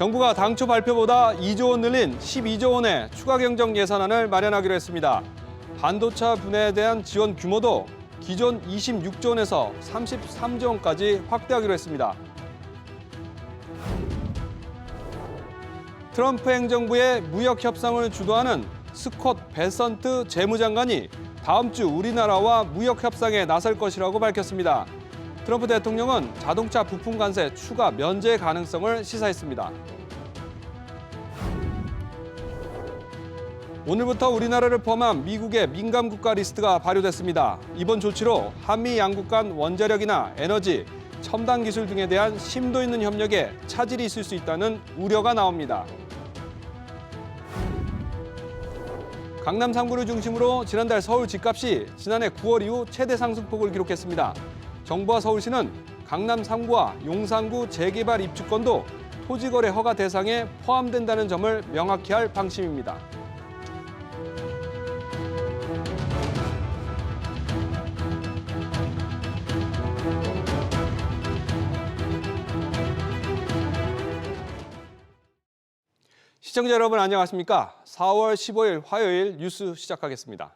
정부가 당초 발표보다 2조 원 늘린 12조 원의 추가 경정 예산안을 마련하기로 했습니다. 반도체 분야에 대한 지원 규모도 기존 26조 원에서 33조 원까지 확대하기로 했습니다. 트럼프 행정부의 무역 협상을 주도하는 스콧 베선트 재무장관이 다음 주 우리나라와 무역 협상에 나설 것이라고 밝혔습니다. 트럼프 대통령은 자동차 부품 관세 추가 면제 가능성을 시사했습니다. 오늘부터 우리나라를 포함한 미국의 민감 국가 리스트가 발효됐습니다. 이번 조치로 한미 양국 간 원자력이나 에너지, 첨단 기술 등에 대한 심도 있는 협력에 차질이 있을 수 있다는 우려가 나옵니다. 강남 3구를 중심으로 지난달 서울 집값이 지난해 9월 이후 최대 상승폭을 기록했습니다. 정부와 서울시는 강남 3구와 용산구 재개발 입주권도 토지거래 허가 대상에 포함된다는 점을 명확히 할 방침입니다. 시청자 여러분 안녕하십니까? 4월 15일 화요일 뉴스 시작하겠습니다.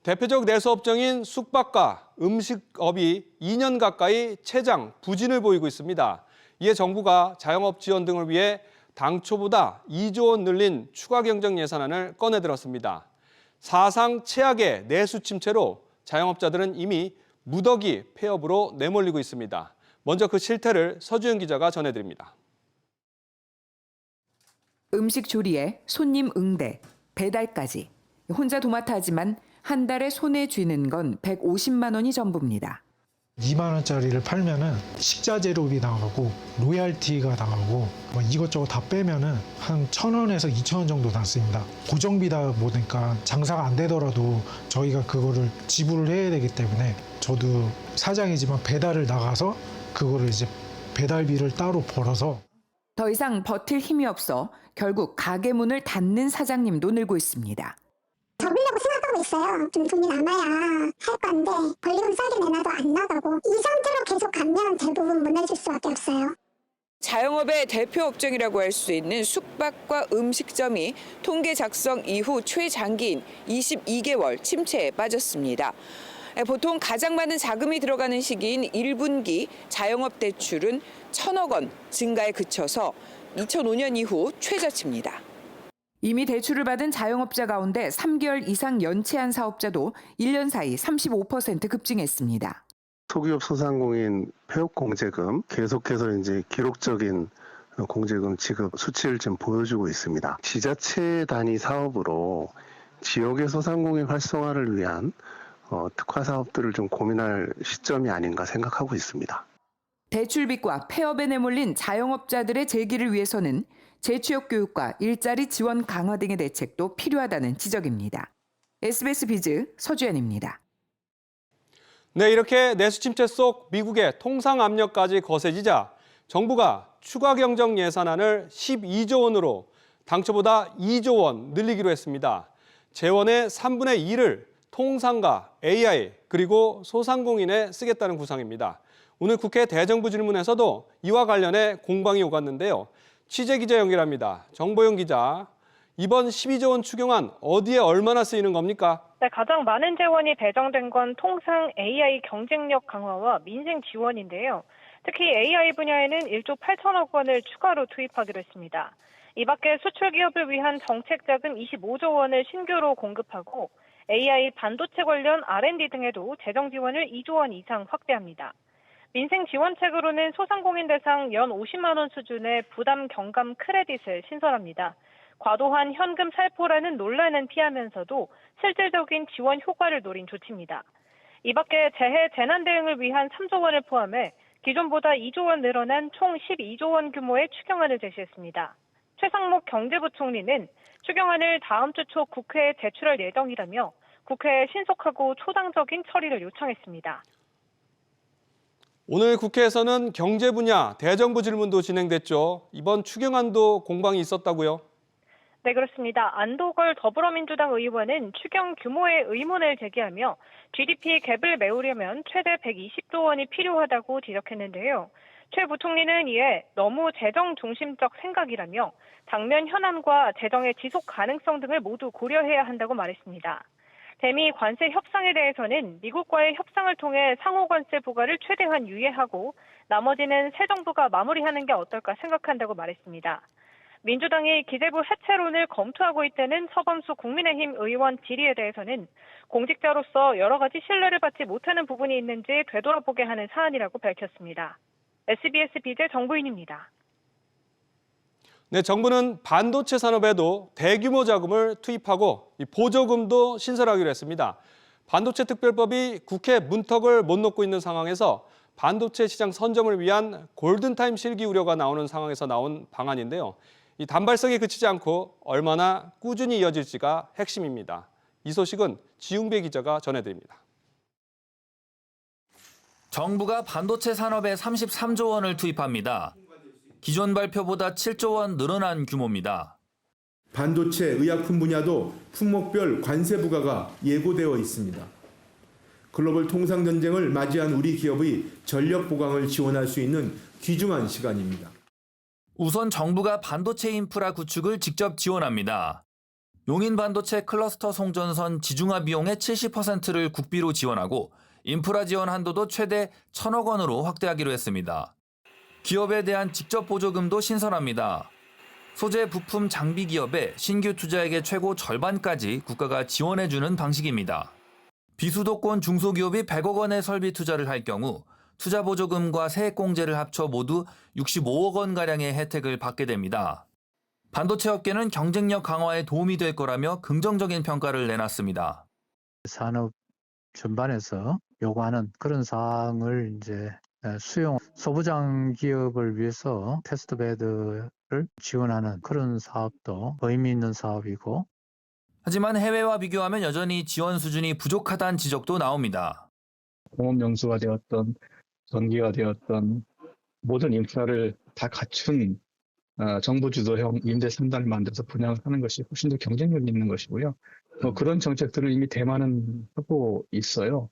대표적 내수업종인 숙박과 음식업이 2년 가까이 체장 부진을 보이고 있습니다. 이에 정부가 자영업 지원 등을 위해 당초보다 2조 원 늘린 추가 경정 예산안을 꺼내들었습니다. 사상 최악의 내수 침체로 자영업자들은 이미 무더기 폐업으로 내몰리고 있습니다. 먼저 그 실태를 서주영 기자가 전해드립니다. 음식 조리에 손님 응대, 배달까지 혼자 도맡아 하지만 한 달에 손에 쥐는 건 150만 원이 전부입니다. 2만 원짜리를 팔면은 식자재료비 나가고 로얄티가 나가고 뭐 이것저것 다 빼면은 한 1,000원에서 2,000원 정도 났습니다. 고정비다 보니까 장사가 안 되더라도 저희가 그거를 지불을 해야 되기 때문에 저도 사장이지만 배달을 나가서 그거를 이제 배달비를 따로 벌어서 더 이상 버틸 힘이 없어 결국 가게 문을 닫는 사장님도 늘고 있습니다. 접으려고 생각하고 있어요. 좀 돈이 남아야 할 건데 권리금 싸게 내놔도 안 나가고 이 상태로 계속 가면 대부분 못 내줄 수밖에 없어요. 자영업의 대표 업종이라고 할 수 있는 숙박과 음식점이 통계 작성 이후 최장기인 22개월 침체에 빠졌습니다. 보통 가장 많은 자금이 들어가는 시기인 1분기 자영업 대출은 1,000억 원 증가에 그쳐서 2005년 이후 최저치입니다. 이미 대출을 받은 자영업자 가운데 3개월 이상 연체한 사업자도 1년 사이 35% 급증했습니다. 소기업 소상공인 폐업 공제금 계속해서 이제 기록적인 공제금 지급 수치를 지금 보여주고 있습니다. 지자체 단위 사업으로 지역의 소상공인 활성화를 위한 특화 사업들을 좀 고민할 시점이 아닌가 생각하고 있습니다. 대출빚과 폐업에 내몰린 자영업자들의 재기를 위해서는 재취업 교육과 일자리 지원 강화 등의 대책도 필요하다는 지적입니다. SBS 비즈 서주연입니다. 네, 이렇게 내수 침체 속 미국의 통상 압력까지 거세지자 정부가 추가 경정 예산안을 12조 원으로 당초보다 2조 원 늘리기로 했습니다. 재원의 3분의 2를 통상과 AI 그리고 소상공인에 쓰겠다는 구상입니다. 오늘 국회 대정부 질문에서도 이와 관련해 공방이 오갔는데요. 취재기자 연결합니다. 정보영 기자, 이번 12조 원 추경안 어디에 얼마나 쓰이는 겁니까? 네, 가장 많은 재원이 배정된 건 통상 AI 경쟁력 강화와 민생 지원인데요. 특히 AI 분야에는 1조 8천억 원을 추가로 투입하기로 했습니다. 이 밖에 수출 기업을 위한 정책 자금 25조 원을 신규로 공급하고 AI 반도체 관련 R&D 등에도 재정 지원을 2조 원 이상 확대합니다. 민생 지원책으로는 소상공인 대상 연 50만 원 수준의 부담 경감 크레딧을 신설합니다. 과도한 현금 살포라는 논란은 피하면서도 실질적인 지원 효과를 노린 조치입니다. 이 밖에 재해 재난 대응을 위한 3조 원을 포함해 기존보다 2조 원 늘어난 총 12조 원 규모의 추경안을 제시했습니다. 최상목 경제부총리는 추경안을 다음 주 초 국회에 제출할 예정이라며 국회에 신속하고 초당적인 처리를 요청했습니다. 오늘 국회에서는 경제 분야 대정부 질문도 진행됐죠. 이번 추경안도 공방이 있었다고요? 네, 그렇습니다. 안도걸 더불어민주당 의원은 추경 규모에 의문을 제기하며 GDP 갭을 메우려면 최대 120조 원이 필요하다고 지적했는데요. 최 부총리는 이에 너무 재정 중심적 생각이라며 당면 현안과 재정의 지속 가능성 등을 모두 고려해야 한다고 말했습니다. 대미 관세 협상에 대해서는 미국과의 협상을 통해 상호 관세 부과를 최대한 유예하고 나머지는 새 정부가 마무리하는 게 어떨까 생각한다고 말했습니다. 민주당이 기재부 해체론을 검토하고 있다는 서범수 국민의힘 의원 질의에 대해서는 공직자로서 여러 가지 신뢰를 받지 못하는 부분이 있는지 되돌아보게 하는 사안이라고 밝혔습니다. SBS 비제 정부인입니다. 네, 정부는 반도체 산업에도 대규모 자금을 투입하고 이 보조금도 신설하기로 했습니다. 반도체 특별법이 국회 문턱을 못 놓고 있는 상황에서 반도체 시장 선점을 위한 골든타임 실기 우려가 나오는 상황에서 나온 방안인데요. 이 단발성에 그치지 않고 얼마나 꾸준히 이어질지가 핵심입니다. 이 소식은 지웅배 기자가 전해드립니다. 정부가 반도체 산업에 33조 원을 투입합니다. 기존 발표보다 7조 원 늘어난 규모입니다. 반도체 의약품 분야도 품목별 관세 부과가 예고되어 있습니다. 글로벌 통상 전쟁을 맞이한 우리 기업의 전력 보강을 지원할 수 있는 귀중한 시간입니다. 우선 정부가 반도체 인프라 구축을 직접 지원합니다. 용인 반도체 클러스터 송전선 지중화 비용의 70%를 국비로 지원하고 인프라 지원 한도도 최대 1,000억 원으로 확대하기로 했습니다. 기업에 대한 직접 보조금도 신설합니다. 소재, 부품, 장비 기업에 신규 투자액의 최고 절반까지 국가가 지원해주는 방식입니다. 비수도권 중소기업이 100억 원의 설비 투자를 할 경우 투자 보조금과 세액공제를 합쳐 모두 65억 원가량의 혜택을 받게 됩니다. 반도체 업계는 경쟁력 강화에 도움이 될 거라며 긍정적인 평가를 내놨습니다. 산업 전반에서 요구하는 그런 사항을 이제 수용, 소부장 기업을 위해서 테스트베드를 지원하는 그런 사업도 의미 있는 사업이고. 하지만 해외와 비교하면 여전히 지원 수준이 부족하다는 지적도 나옵니다. 공업 용수가 되었던 전기가 되었던 모든 인프라를 다 갖춘 정부 주도형 임대 3단을 만들어서 분양을 하는 것이 훨씬 더 경쟁력 있는 것이고요. 그런 정책들을 이미 대만은 하고 있어요.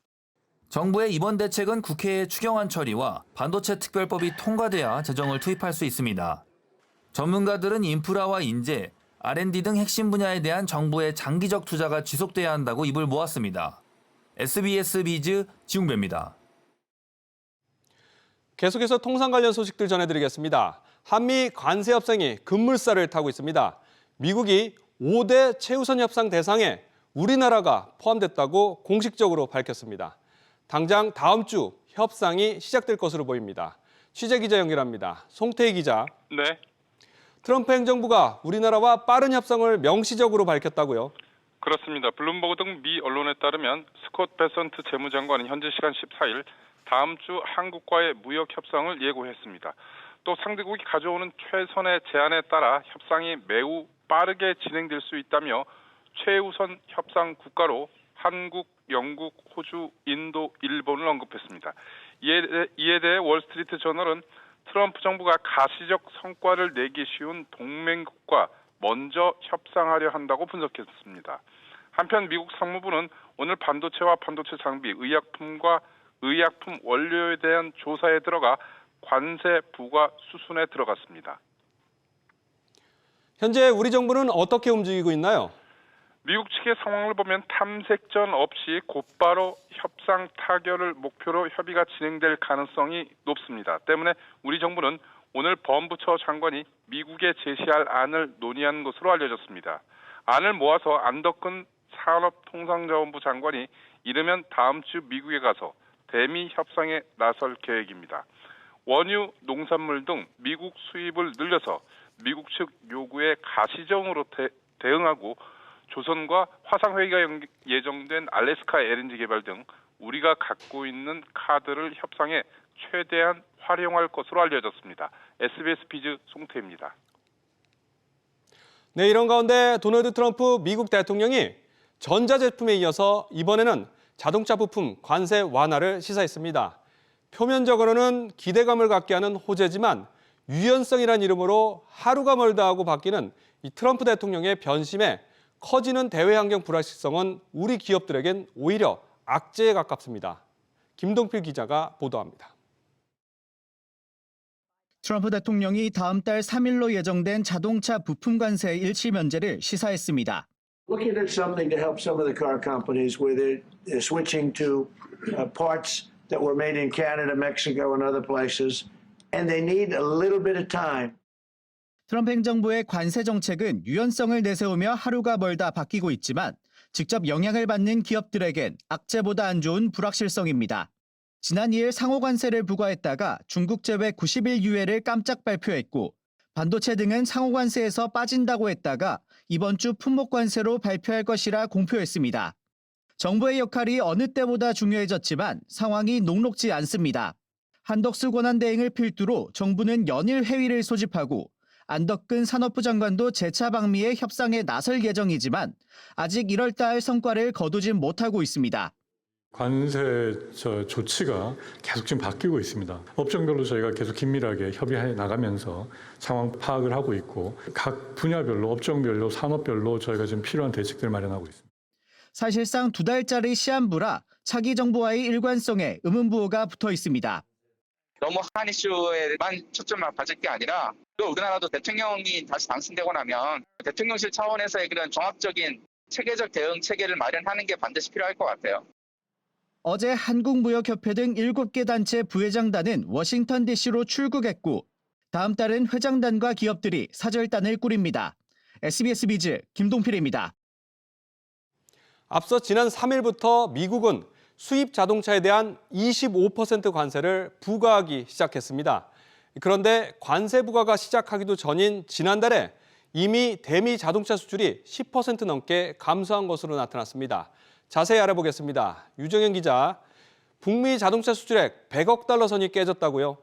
정부의 이번 대책은 국회의 추경안 처리와 반도체 특별법이 통과돼야 재정을 투입할 수 있습니다. 전문가들은 인프라와 인재, R&D 등 핵심 분야에 대한 정부의 장기적 투자가 지속돼야 한다고 입을 모았습니다. SBS 비즈 지웅배입니다. 계속해서 통상 관련 소식들 전해드리겠습니다. 한미 관세 협상이 급물살을 타고 있습니다. 미국이 5대 최우선 협상 대상에 우리나라가 포함됐다고 공식적으로 밝혔습니다. 당장 다음 주 협상이 시작될 것으로 보입니다. 취재 기자 연결합니다. 송태희 기자. 네. 트럼프 행정부가 우리나라와 빠른 협상을 명시적으로 밝혔다고요? 그렇습니다. 블룸버그 등 미 언론에 따르면 스콧 베선트 재무장관은 현지 시간 14일 다음 주 한국과의 무역 협상을 예고했습니다. 또 상대국이 가져오는 최선의 제안에 따라 협상이 매우 빠르게 진행될 수 있다며 최우선 협상 국가로 한국, 영국, 호주, 인도, 일본을 언급했습니다. 이에 대해 월스트리트 저널은 트럼프 정부가 가시적 성과를 내기 쉬운 동맹국과 먼저 협상하려 한다고 분석했습니다. 한편 미국 상무부는 오늘 반도체와 반도체 장비, 의약품 원료에 대한 조사에 들어가 관세 부과 수순에 들어갔습니다. 현재 우리 정부는 어떻게 움직이고 있나요? 미국 측의 상황을 보면 탐색전 없이 곧바로 협상 타결을 목표로 협의가 진행될 가능성이 높습니다. 때문에 우리 정부는 오늘 범부처 장관이 미국에 제시할 안을 논의한 것으로 알려졌습니다. 안을 모아서 안덕근 산업통상자원부 장관이 이르면 다음 주 미국에 가서 대미 협상에 나설 계획입니다. 원유, 농산물 등 미국 수입을 늘려서 미국 측 요구에 가시적으로 대응하고 조선과 화상회의가 예정된 알래스카 LNG 개발 등 우리가 갖고 있는 카드를 협상에 최대한 활용할 것으로 알려졌습니다. SBS 비즈 송태입니다. 네, 이런 가운데 도널드 트럼프 미국 대통령이 전자제품에 이어서 이번에는 자동차 부품 관세 완화를 시사했습니다. 표면적으로는 기대감을 갖게 하는 호재지만 유연성이란 이름으로 하루가 멀다 하고 바뀌는 이 트럼프 대통령의 변심에 커지는 대외 환경 불확실성은 우리 기업들에겐 오히려 악재에 가깝습니다. 김동필 기자가 보도합니다. 트럼프 대통령이 다음 달 3일로 예정된 자동차 부품 관세 일시 면제를 시사했습니다. Looking at something to help some of the car companies where they're switching to parts that were made in Canada, Mexico, and other places, and they need a little bit of time. 트럼프 행정부의 관세 정책은 유연성을 내세우며 하루가 멀다 바뀌고 있지만 직접 영향을 받는 기업들에겐 악재보다 안 좋은 불확실성입니다. 지난 2일 상호 관세를 부과했다가 중국 제외 90일 유예를 깜짝 발표했고 반도체 등은 상호 관세에서 빠진다고 했다가 이번 주 품목 관세로 발표할 것이라 공표했습니다. 정부의 역할이 어느 때보다 중요해졌지만 상황이 녹록지 않습니다. 한덕수 권한대행을 필두로 정부는 연일 회의를 소집하고 안덕근 산업부 장관도 재차 방미해 협상에 나설 예정이지만 아직 1월 달 성과를 거두진 못하고 있습니다. 관세 조치가 계속 지금 바뀌고 있습니다. 업종별로 저희가 계속 긴밀하게 협의해 나가면서 상황 파악을 하고 있고 각 분야별로 업종별로 산업별로 저희가 지금 필요한 대책들을 마련하고 있습니다. 사실상 2달짜리 시한부라 차기 정부와의 일관성에 의문부호가 붙어 있습니다. 너무 한 이슈에만 초점을 맞을 게 아니라 또 우리나라도 대통령이 다시 당선되고 나면 대통령실 차원에서의 그런 종합적인 체계적 대응 체계를 마련하는 게 반드시 필요할 것 같아요. 어제 한국무역협회 등 7개 단체 부회장단은 워싱턴 DC로 출국했고 다음 달은 회장단과 기업들이 사절단을 꾸립니다. SBS 비즈 김동필입니다. 앞서 지난 3일부터 미국은 수입 자동차에 대한 25% 관세를 부과하기 시작했습니다. 그런데 관세 부과가 시작하기도 전인 지난달에 이미 대미 자동차 수출이 10% 넘게 감소한 것으로 나타났습니다. 자세히 알아보겠습니다. 유정현 기자, 북미 자동차 수출액 100억 달러 선이 깨졌다고요?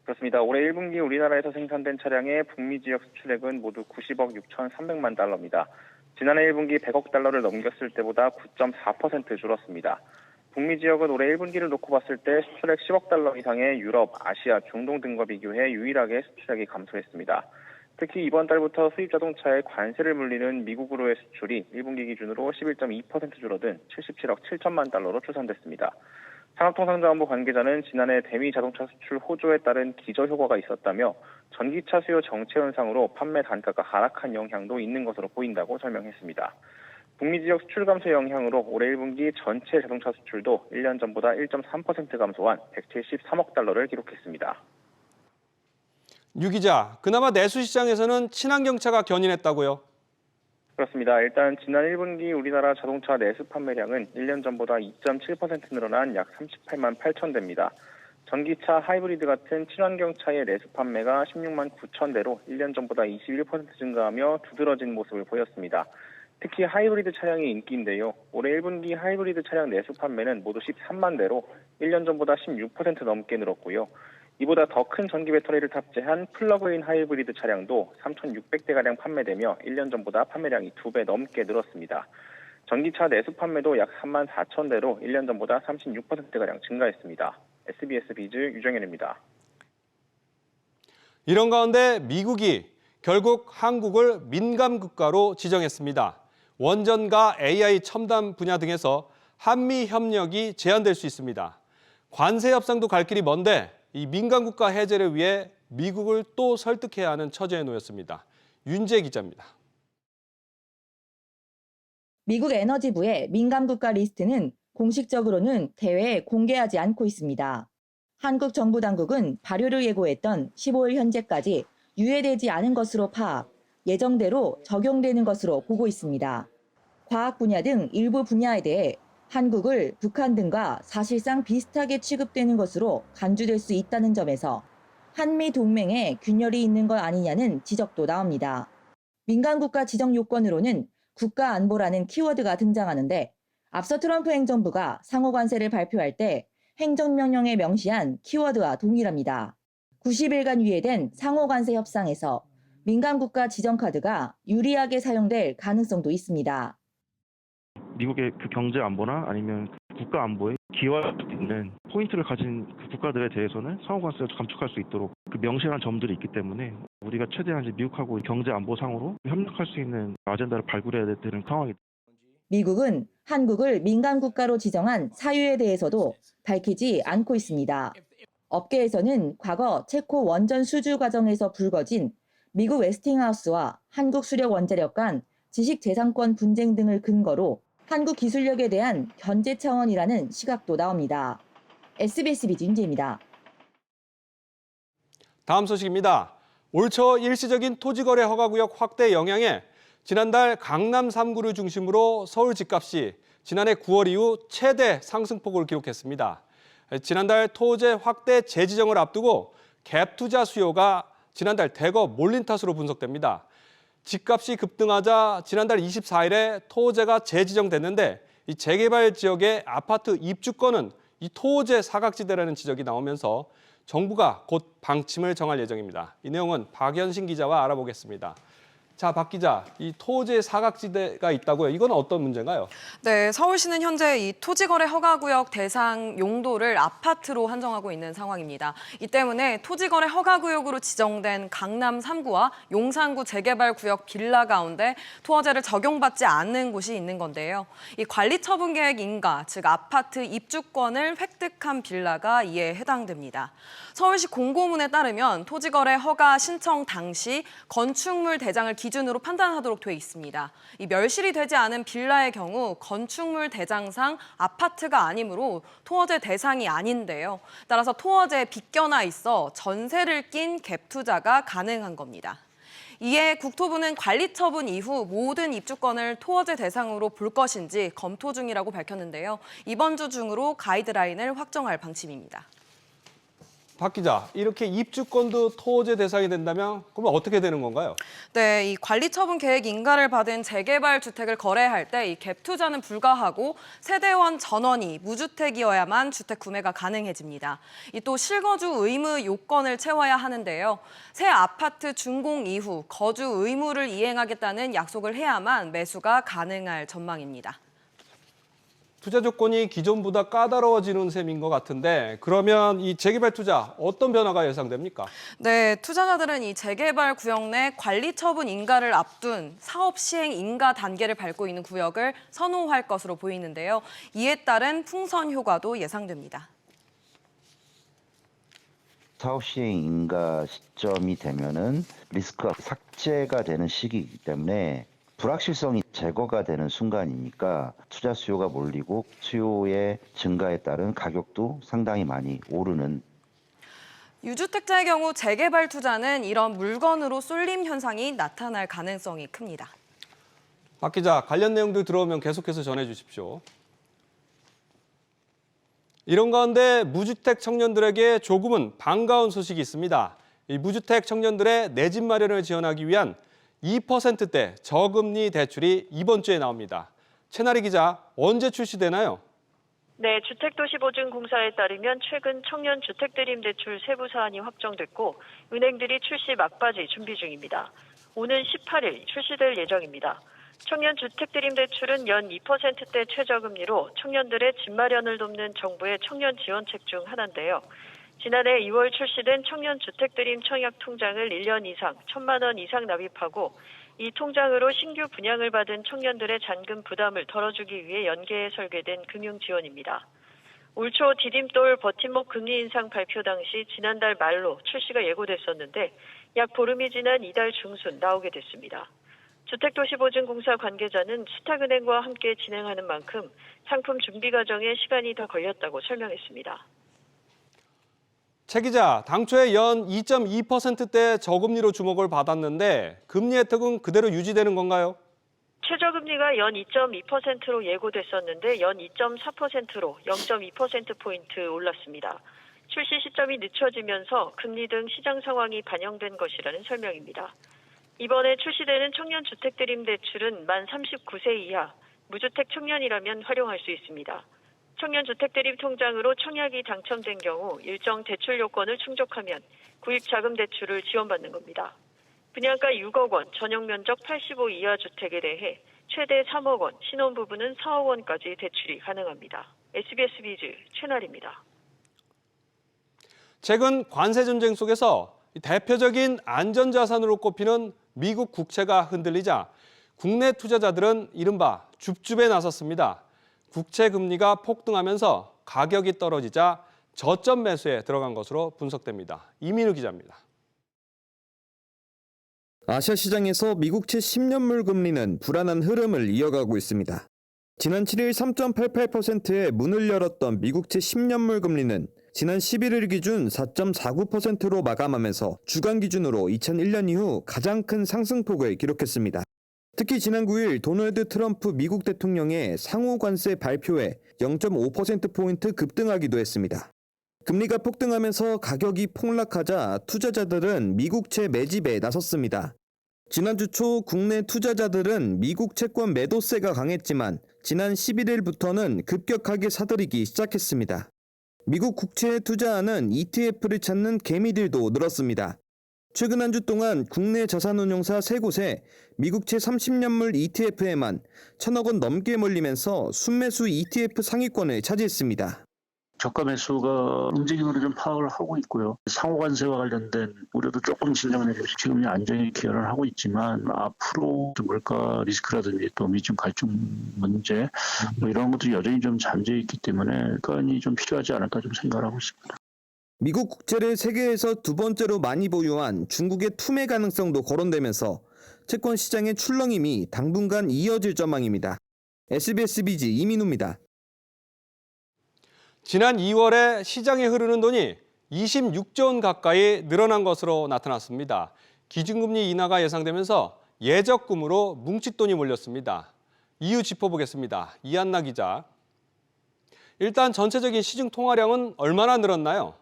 그렇습니다. 올해 1분기 우리나라에서 생산된 차량의 북미 지역 수출액은 모두 90억 6,300만 달러입니다. 지난해 1분기 100억 달러를 넘겼을 때보다 9.4% 줄었습니다. 북미 지역은 올해 1분기를 놓고 봤을 때 수출액 10억 달러 이상의 유럽, 아시아, 중동 등과 비교해 유일하게 수출액이 감소했습니다. 특히 이번 달부터 수입 자동차에 관세를 물리는 미국으로의 수출이 1분기 기준으로 11.2% 줄어든 77억 7천만 달러로 추산됐습니다. 산업통상자원부 관계자는 지난해 대미 자동차 수출 호조에 따른 기저효과가 있었다며 전기차 수요 정체 현상으로 판매 단가가 하락한 영향도 있는 것으로 보인다고 설명했습니다. 북미 지역 수출 감소 영향으로 올해 1분기 전체 자동차 수출도 1년 전보다 1.3% 감소한 173억 달러를 기록했습니다. 유 기자, 그나마 내수시장에서는 친환경차가 견인했다고요? 그렇습니다. 일단 지난 1분기 우리나라 자동차 내수 판매량은 1년 전보다 2.7% 늘어난 약 38만 8천 대입니다. 전기차, 하이브리드 같은 친환경차의 내수 판매가 16만 9천 대로 1년 전보다 21% 증가하며 두드러진 모습을 보였습니다. 특히 하이브리드 차량이 인기인데요. 올해 1분기 하이브리드 차량 내수 판매는 모두 13만 대로 1년 전보다 16% 넘게 늘었고요. 이보다 더 큰 전기 배터리를 탑재한 플러그인 하이브리드 차량도 3,600대가량 판매되며 1년 전보다 판매량이 2배 넘게 늘었습니다. 전기차 내수 판매도 약 3만 4천 대로 1년 전보다 36%가량 증가했습니다. SBS 비즈 유정현입니다. 이런 가운데 미국이 결국 한국을 민감 국가로 지정했습니다. 원전과 AI 첨단 분야 등에서 한미 협력이 제한될 수 있습니다. 관세 협상도 갈 길이 먼데 이 민간 국가 해제를 위해 미국을 또 설득해야 하는 처지에 놓였습니다. 윤재 기자입니다. 미국 에너지부의 민간 국가 리스트는 공식적으로는 대외에 공개하지 않고 있습니다. 한국 정부 당국은 발효를 예고했던 15일 현재까지 유예되지 않은 것으로 파악, 예정대로 적용되는 것으로 보고 있습니다. 과학 분야 등 일부 분야에 대해 한국을 북한 등과 사실상 비슷하게 취급되는 것으로 간주될 수 있다는 점에서 한미 동맹에 균열이 있는 것 아니냐는 지적도 나옵니다. 민간 국가 지정 요건으로는 국가 안보라는 키워드가 등장하는데 앞서 트럼프 행정부가 상호 관세를 발표할 때 행정명령에 명시한 키워드와 동일합니다. 90일간 유예된 상호 관세 협상에서 민간 국가 지정 카드가 유리하게 사용될 가능성도 있습니다. 미국의 그 경제 안보나 아니면 국가 안보에 기여할 수 있는 포인트를 가진 그 국가들에 대해서는 상호 관세를 감축할 수 있도록 그 명시한 점들이 있기 때문에 우리가 최대한 이제 미국하고 경제 안보상으로 협력할 수 있는 아젠다를 발굴해야 되는 상황이다. 미국은 한국을 민간 국가로 지정한 사유에 대해서도 밝히지 않고 있습니다. 업계에서는 과거 체코 원전 수주 과정에서 불거진 미국 웨스팅하우스와 한국 수력원자력 간 지식재산권 분쟁 등을 근거로 한국 기술력에 대한 견제 차원이라는 시각도 나옵니다. SBS 비즈 윤재입니다. 다음 소식입니다. 올 초 일시적인 토지거래 허가구역 확대 영향에 지난달 강남 3구를 중심으로 서울 집값이 지난해 9월 이후 최대 상승폭을 기록했습니다. 지난달 토지 확대 재지정을 앞두고 갭 투자 수요가 지난달 대거 몰린 탓으로 분석됩니다. 집값이 급등하자 지난달 24일에 토지가 재지정됐는데 이 재개발 지역의 아파트 입주권은 이 토지 사각지대라는 지적이 나오면서 정부가 곧 방침을 정할 예정입니다. 이 내용은 박연신 기자와 알아보겠습니다. 자, 박 기자, 이 토지 사각지대가 있다고요? 이건 어떤 문제인가요? 네, 서울시는 현재 이 토지거래 허가구역 대상 용도를 아파트로 한정하고 있는 상황입니다. 이 때문에 토지거래 허가구역으로 지정된 강남 3구와 용산구 재개발구역 빌라 가운데 토어제를 적용받지 않는 곳이 있는 건데요. 이 관리처분계획 인가, 즉 아파트 입주권을 획득한 빌라가 이에 해당됩니다. 서울시 공고문에 따르면 토지거래 허가 신청 당시 건축물 대장을 기준으로 판단하도록 돼 있습니다. 이 멸실이 되지 않은 빌라의 경우 건축물 대장상 아파트가 아니므로 토어제 대상이 아닌데요. 따라서 토어제에 빗겨나 있어 전세를 낀 갭 투자가 가능한 겁니다. 이에 국토부는 관리처분 이후 모든 입주권을 토어제 대상으로 볼 것인지 검토 중이라고 밝혔는데요. 이번 주 중으로 가이드라인을 확정할 방침입니다. 박 기자, 이렇게 입주권도 토지 대상이 된다면 그러면 어떻게 되는 건가요? 네, 이 관리처분 계획 인가를 받은 재개발 주택을 거래할 때 이 갭 투자는 불가하고 세대원 전원이 무주택이어야만 주택 구매가 가능해집니다. 또 실거주 의무 요건을 채워야 하는데요. 새 아파트 준공 이후 거주 의무를 이행하겠다는 약속을 해야만 매수가 가능할 전망입니다. 투자 조건이 기존보다 까다로워지는 셈인 것 같은데 그러면 이 재개발 투자 어떤 변화가 예상됩니까? 네, 투자자들은 이 재개발 구역 내 관리처분 인가를 앞둔 사업 시행 인가 단계를 밟고 있는 구역을 선호할 것으로 보이는데요. 이에 따른 풍선 효과도 예상됩니다. 사업 시행 인가 시점이 되면은 리스크가 삭제가 되는 시기이기 때문에 불확실성이 제거가 되는 순간이니까 투자 수요가 몰리고 수요의 증가에 따른 가격도 상당히 많이 오르는. 유주택자의 경우 재개발 투자는 이런 물건으로 쏠림 현상이 나타날 가능성이 큽니다. 박 기자, 관련 내용들 들어오면 계속해서 전해주십시오. 이런 가운데 무주택 청년들에게 조금은 반가운 소식이 있습니다. 이 무주택 청년들의 내 집 마련을 지원하기 위한 2%대 저금리 대출이 이번 주에 나옵니다. 최나리 기자, 언제 출시되나요? 네, 주택도시보증공사에 따르면 최근 청년 주택드림대출 세부 사안이 확정됐고 은행들이 출시 막바지 준비 중입니다. 오는 18일 출시될 예정입니다. 청년 주택드림대출은 연 2%대 최저금리로 청년들의 집 마련을 돕는 정부의 청년 지원책 중 하나인데요. 지난해 2월 출시된 청년 주택드림 청약 통장을 1년 이상 1,000만 원 이상 납입하고 이 통장으로 신규 분양을 받은 청년들의 잔금 부담을 덜어주기 위해 연계해 설계된 금융 지원입니다. 올 초 디딤돌 버팀목 금리 인상 발표 당시 지난달 말로 출시가 예고됐었는데 약 보름이 지난 이달 중순 나오게 됐습니다. 주택도시보증공사 관계자는 시탁은행과 함께 진행하는 만큼 상품 준비 과정에 시간이 더 걸렸다고 설명했습니다. 최 기자, 당초에 연 2.2%대 저금리로 주목을 받았는데 금리 혜택은 그대로 유지되는 건가요? 최저금리가 연 2.2%로 예고됐었는데 연 2.4%로 0.2%포인트 올랐습니다. 출시 시점이 늦춰지면서 금리 등 시장 상황이 반영된 것이라는 설명입니다. 이번에 출시되는 청년 주택드림 대출은 만 39세 이하, 무주택 청년이라면 활용할 수 있습니다. 청년 주택드림 통장으로 청약이 당첨된 경우 일정 대출 요건을 충족하면 구입자금 대출을 지원받는 겁니다. 분양가 6억 원, 전용 면적 85 이하 주택에 대해 최대 3억 원, 신혼부부는 4억 원까지 대출이 가능합니다. SBS 비즈 최나리입니다. 최근 관세 전쟁 속에서 대표적인 안전자산으로 꼽히는 미국 국채가 흔들리자 국내 투자자들은 이른바 줍줍에 나섰습니다. 국채 금리가 폭등하면서 가격이 떨어지자 저점 매수에 들어간 것으로 분석됩니다. 이민우 기자입니다. 아시아 시장에서 미국채 10년물 금리는 불안한 흐름을 이어가고 있습니다. 지난 7일 3.88%에 문을 열었던 미국채 10년물 금리는 지난 11일 기준 4.49%로 마감하면서 주간 기준으로 2001년 이후 가장 큰 상승폭을 기록했습니다. 특히 지난 9일 도널드 트럼프 미국 대통령의 상호 관세 발표에 0.5%포인트 급등하기도 했습니다. 금리가 폭등하면서 가격이 폭락하자 투자자들은 미국채 매집에 나섰습니다. 지난주 초 국내 투자자들은 미국 채권 매도세가 강했지만 지난 11일부터는 급격하게 사들이기 시작했습니다. 미국 국채에 투자하는 ETF를 찾는 개미들도 늘었습니다. 최근 한 주 동안 국내 자산운용사 3곳에 미국채 30년물 ETF에만 1,000억 원 넘게 몰리면서 순매수 ETF 상위권을 차지했습니다. 저가 매수가 움직임으로 좀 파악을 하고 있고요. 상호 관세와 관련된 우려도 조금 진정을 해서 지금 안정이 기여를 하고 있지만 앞으로 물가 리스크라든지 또 미중 갈등 문제 이런 것들이 여전히 좀 잠재 있기 때문에 시간이 좀 필요하지 않을까 좀 생각하고 있습니다. 미국 국채를 세계에서 두 번째로 많이 보유한 중국의 투매 가능성도 거론되면서 채권 시장의 출렁임이 당분간 이어질 전망입니다. SBS 비지 이민우입니다. 지난 2월에 시장에 흐르는 돈이 26조 원 가까이 늘어난 것으로 나타났습니다. 기준금리 인하가 예상되면서 예적금으로 뭉칫돈이 몰렸습니다. 이유 짚어보겠습니다. 이한나 기자. 일단 전체적인 시중 통화량은 얼마나 늘었나요?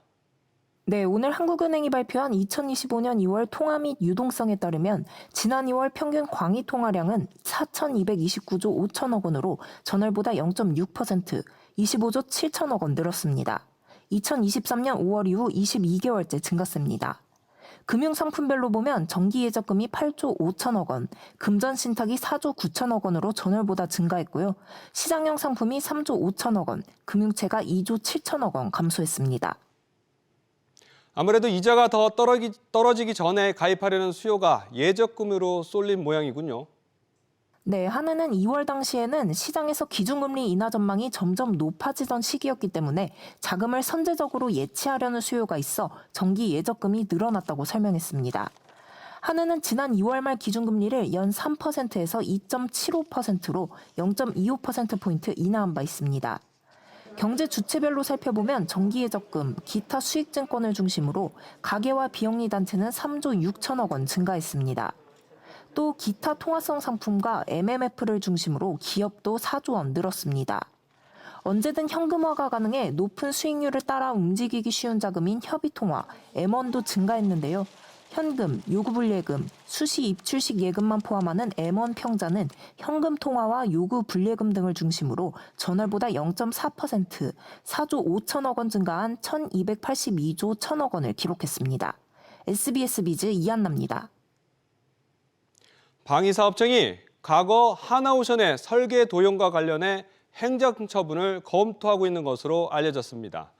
네, 오늘 한국은행이 발표한 2025년 2월 통화 및 유동성에 따르면 지난 2월 평균 광의 통화량은 4,229조 5천억 원으로 전월보다 0.6%, 25조 7천억 원 늘었습니다. 2023년 5월 이후 22개월째 증가세입니다. 금융상품별로 보면 정기예적금이 8조 5천억 원, 금전 신탁이 4조 9천억 원으로 전월보다 증가했고요. 시장형 상품이 3조 5천억 원, 금융채가 2조 7천억 원 감소했습니다. 아무래도 이자가 더 떨어지기 전에 가입하려는 수요가 예적금으로 쏠린 모양이군요. 네, 한은은 2월 당시에는 시장에서 기준금리 인하 전망이 점점 높아지던 시기였기 때문에 자금을 선제적으로 예치하려는 수요가 있어 정기 예적금이 늘어났다고 설명했습니다. 한은은 지난 2월 말 기준금리를 연 3%에서 2.75%로 0.25%포인트 인하한 바 있습니다. 경제 주체별로 살펴보면 정기예적금, 기타 수익증권을 중심으로 가계와 비영리 단체는 3조 6천억 원 증가했습니다. 또 기타 통화성 상품과 MMF를 중심으로 기업도 4조 원 늘었습니다. 언제든 현금화가 가능해 높은 수익률을 따라 움직이기 쉬운 자금인 협의통화, M1도 증가했는데요. 현금, 요구불예금, 수시 입출식 예금만 포함하는 M1 평자는 현금 통화와 요구불예금 등을 중심으로 전월보다 0.4%, 4조 5천억 원 증가한 1,282조 1천억 원을 기록했습니다. SBS 비즈 이한나입니다. 방위사업청이 과거 하나오션의 설계 도용과 관련해 행정처분을 검토하고 있는 것으로 알려졌습니다.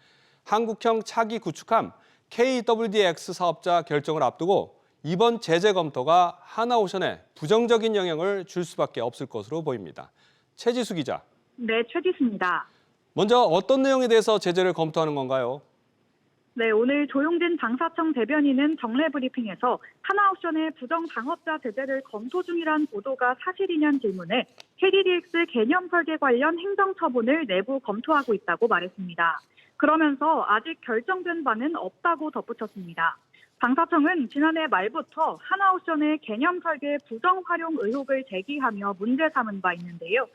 한국형 차기 구축함 KWDX 사업자 결정을 앞두고 이번 제재 검토가 하나오션에 부정적인 영향을 줄 수밖에 없을 것으로 보입니다. 최지수 기자. 네, 최지수입니다. 먼저 어떤 내용에 대해서 제재를 검토하는 건가요? 네, 오늘 조용진 방사청 대변인은 정례 브리핑에서 하나옵션의 부정 방업자 제재를 검토 중이란 보도가 사실이냐는 질문에 KDDX 개념 설계 관련 행정처분을 내부 검토하고 있다고 말했습니다. 그러면서 아직 결정된 바는 없다고 덧붙였습니다. 방사청은 지난해 말부터 하나옵션의 개념 설계 부정 활용 의혹을 제기하며 문제 삼은 바 있는데요.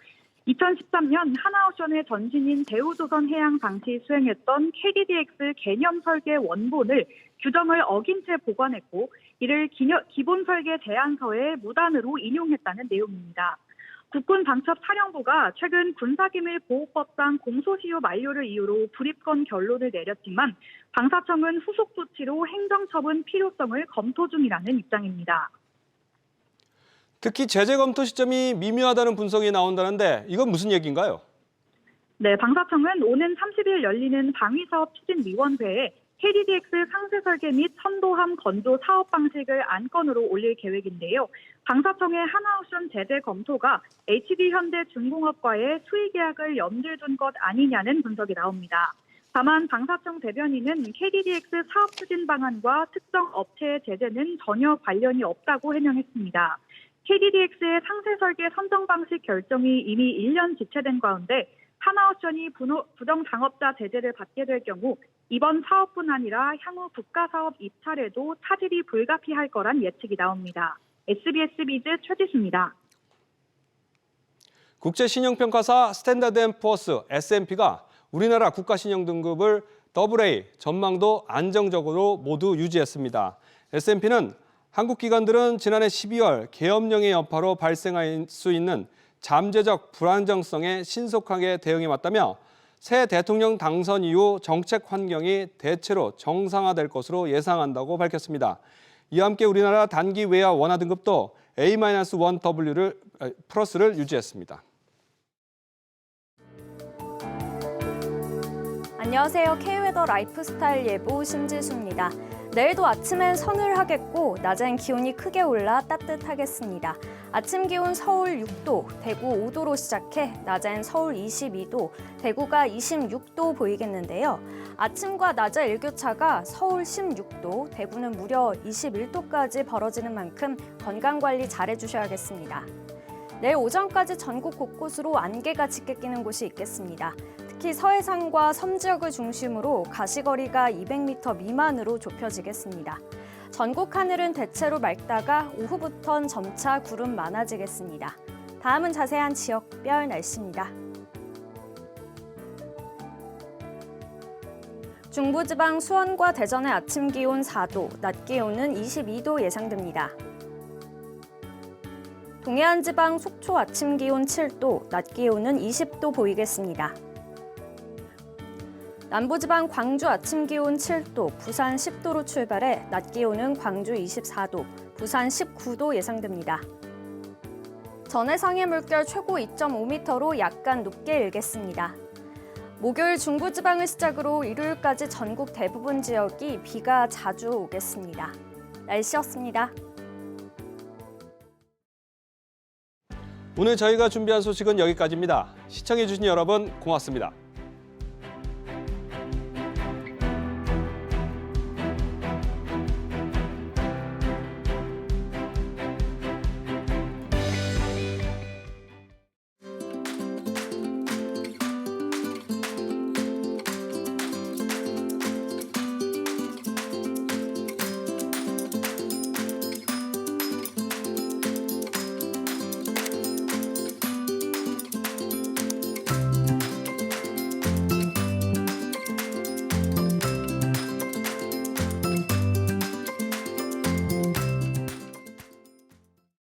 2013년 하나옵션의 전신인 대우조선해양 당시 수행했던 KDDX 개념 설계 원본을 규정을 어긴 채 보관했고 이를 기본 설계 제안서에 무단으로 인용했다는 내용입니다. 국군방첩사령부가 최근 군사기밀보호법상 공소시효 만료를 이유로 불입건 결론을 내렸지만 방사청은 후속 조치로 행정처분 필요성을 검토 중이라는 입장입니다. 특히 제재 검토 시점이 미묘하다는 분석이 나온다는데 이건 무슨 얘기인가요? 네, 방사청은 오는 30일 열리는 방위사업추진위원회에 KDDX 상세 설계 및 선도함 건조 사업 방식을 안건으로 올릴 계획인데요. 방사청의 하나옵션 제재 검토가 HD 현대중공업과의 수의 계약을 염두에 둔 것 아니냐는 분석이 나옵니다. 다만 방사청 대변인은 KDDX 사업 추진 방안과 특정 업체의 제재는 전혀 관련이 없다고 해명했습니다. KDDX의 상세 설계 선정 방식 결정이 이미 1년 지체된 가운데 하나옵션이 부정 장업자 제재를 받게 될 경우 이번 사업뿐 아니라 향후 국가사업 입찰에도 차질이 불가피할 거란 예측이 나옵니다. SBS 비즈 최지수입니다. 국제신용평가사 스탠다드앤푸어스 S&P가 우리나라 국가신용 등급을 AA, 전망도 안정적으로 모두 유지했습니다. S&P는 한국 기관들은 지난해 12월 계엄령의 여파로 발생할 수 있는 잠재적 불안정성에 신속하게 대응해 왔다며 새 대통령 당선 이후 정책 환경이 대체로 정상화될 것으로 예상한다고 밝혔습니다. 이와 함께 우리나라 단기 외야 원화 등급도 A-1W를 플러스를 유지했습니다. 안녕하세요. K웨더 라이프스타일 예보 신지수입니다. 내일도 아침엔 서늘하겠고 낮엔 기온이 크게 올라 따뜻하겠습니다. 아침 기온 서울 6도, 대구 5도로 시작해 낮엔 서울 22도, 대구가 26도 보이겠는데요. 아침과 낮의 일교차가 서울 16도, 대구는 무려 21도까지 벌어지는 만큼 건강관리 잘해주셔야겠습니다. 내일 오전까지 전국 곳곳으로 안개가 짙게 끼는 곳이 있겠습니다. 특히 서해상과 섬 지역을 중심으로 가시거리가 200m 미만으로 좁혀지겠습니다. 전국 하늘은 대체로 맑다가 오후부턴 점차 구름 많아지겠습니다. 다음은 자세한 지역별 날씨입니다. 중부지방 수원과 대전의 아침 기온 4도, 낮 기온은 22도 예상됩니다. 동해안 지방 속초 아침 기온 7도, 낮 기온은 20도 보이겠습니다. 남부지방 광주 아침 기온 7도, 부산 10도로 출발해 낮 기온은 광주 24도, 부산 19도 예상됩니다. 전해상해 물결 최고 2.5m로 약간 높게 일겠습니다. 목요일 중부지방을 시작으로 일요일까지 전국 대부분 지역이 비가 자주 오겠습니다. 날씨였습니다. 오늘 저희가 준비한 소식은 여기까지입니다. 시청해주신 여러분 고맙습니다.